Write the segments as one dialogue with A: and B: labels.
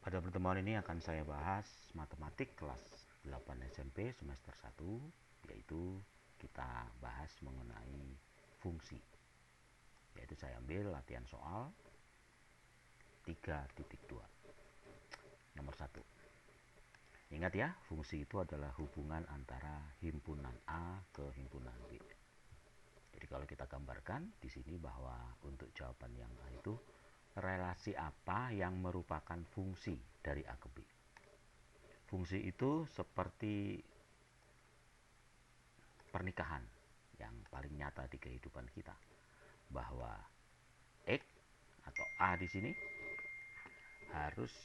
A: Pada pertemuan ini akan saya bahas matematik kelas 8 SMP semester 1, yaitu kita bahas mengenai fungsi. Yaitu saya ambil latihan soal 3.2. Nomor 1. Ingat ya, fungsi itu adalah hubungan antara himpunan A ke himpunan B. Jadi kalau kita gambarkan di sini bahwa untuk jawaban yang A itu relasi apa yang merupakan fungsi dari A ke B. Fungsi itu seperti pernikahan yang paling nyata di kehidupan kita, bahwa X atau A di sini harus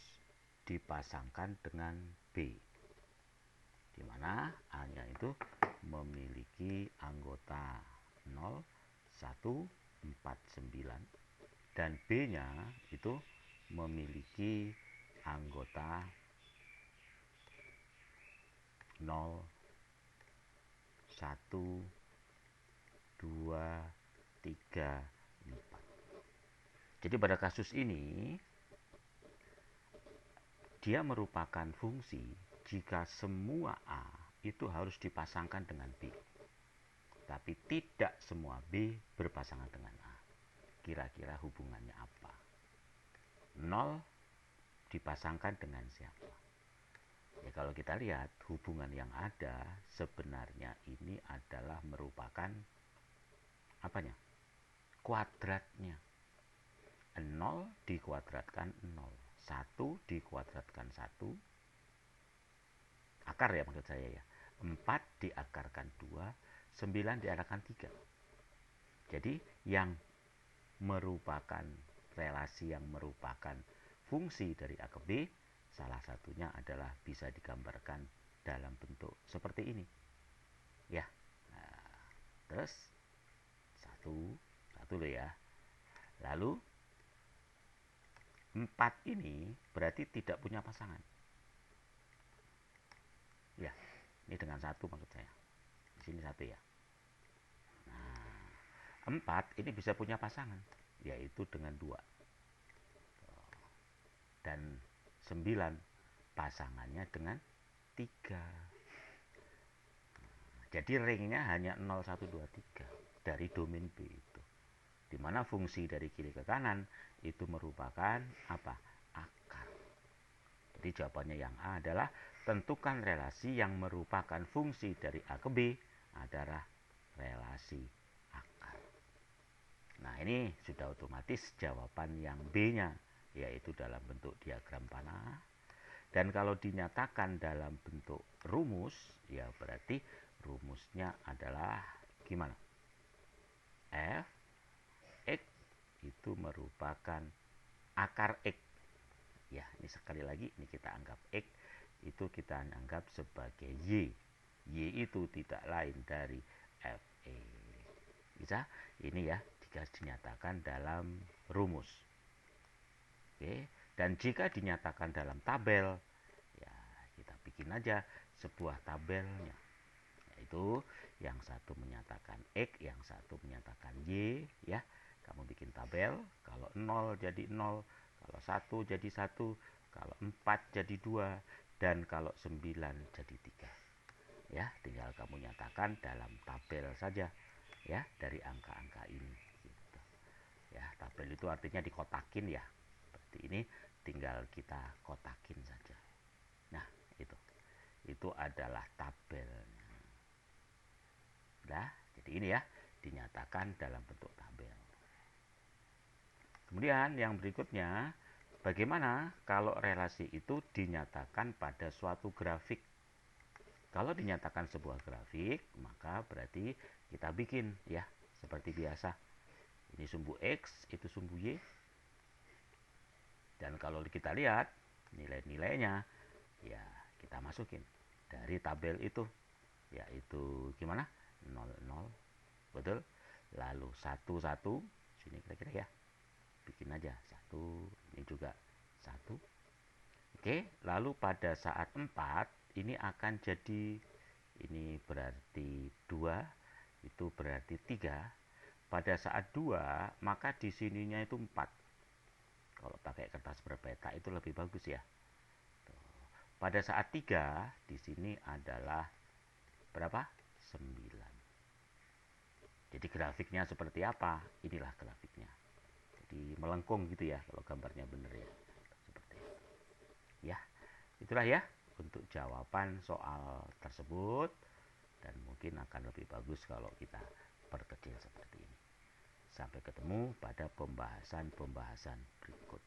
A: dipasangkan dengan B, di mana A-nya itu memiliki anggota 0, 1, 4, 9, dan B-nya itu memiliki anggota 0, 1, 2, 3, 4. Jadi pada kasus ini dia merupakan fungsi jika semua A itu harus dipasangkan dengan B, tapi tidak semua B berpasangan dengan A. Kira-kira hubungannya apa? 0 dipasangkan dengan siapa? Ya, kalau kita lihat hubungan yang ada sebenarnya ini adalah merupakan apanya? Kuadratnya. 0 dikuadratkan 0, 1 dikuadratkan 1, akar ya maksud saya ya, 4 diakarkan 2, 9 diakarkan 3. Jadi yang merupakan relasi yang merupakan fungsi dari A ke B, salah satunya adalah bisa digambarkan dalam bentuk seperti ini ya. Nah, terus satu loh ya. Lalu 4 ini berarti tidak punya pasangan ya. Ini dengan 1 maksud saya, di sini 1 ya. Nah, 4 ini bisa punya pasangan, yaitu dengan 2. Dan 9 pasangannya dengan 3. Jadi ringnya hanya 0, 1, 2, 3 dari domain B itu. Dimana fungsi dari kiri ke kanan itu merupakan apa? Akar. Jadi jawabannya yang A adalah tentukan relasi yang merupakan fungsi dari A ke B adalah relasi akar. Nah, ini sudah otomatis jawaban yang B-nya, yaitu dalam bentuk diagram panah. Dan kalau dinyatakan dalam bentuk rumus, ya berarti rumusnya adalah gimana? F X itu merupakan akar X. Ya, ini sekali lagi, ini kita anggap X itu kita anggap sebagai Y. Y itu tidak lain dari FE. Bisa? Ini ya, jika dinyatakan dalam rumus. Oke, dan jika dinyatakan dalam tabel, ya kita bikin aja sebuah tabelnya. Yaitu yang satu menyatakan X, yang satu menyatakan Y, ya. Kamu bikin tabel, kalau 0 jadi 0, kalau 1 jadi 1, kalau 4 jadi 2, dan kalau 9 jadi 3. Ya, tinggal kamu nyatakan dalam tabel saja ya, dari angka-angka ini gitu. Ya, tabel itu artinya dikotakin ya. Seperti ini tinggal kita kotakin saja. Nah, itu adalah tabelnya. Nah, jadi ini ya, dinyatakan dalam bentuk tabel. Kemudian yang berikutnya, bagaimana kalau relasi itu dinyatakan pada suatu grafik? Kalau dinyatakan sebuah grafik, maka berarti kita bikin ya, seperti biasa. Ini sumbu X, itu sumbu Y. Dan kalau kita lihat nilai-nilainya, ya kita masukin dari tabel itu, yaitu gimana? 0, 0, betul. Lalu 1, 1, sini kira-kira ya. Bikin aja 1, ini juga 1. Oke, lalu pada saat 4 ini akan jadi, ini berarti 2, itu berarti 3. Pada saat 2, maka di sininya itu 4. Kalau pakai kertas berpeta itu lebih bagus ya. Pada saat 3 di sini adalah berapa? 9. Jadi grafiknya seperti apa? Inilah grafiknya. Jadi melengkung gitu ya kalau gambarnya benar ya. Seperti itu. Ya, itulah ya untuk jawaban soal tersebut, dan mungkin akan lebih bagus kalau kita perkecil seperti ini. Sampai ketemu pada pembahasan-pembahasan berikut.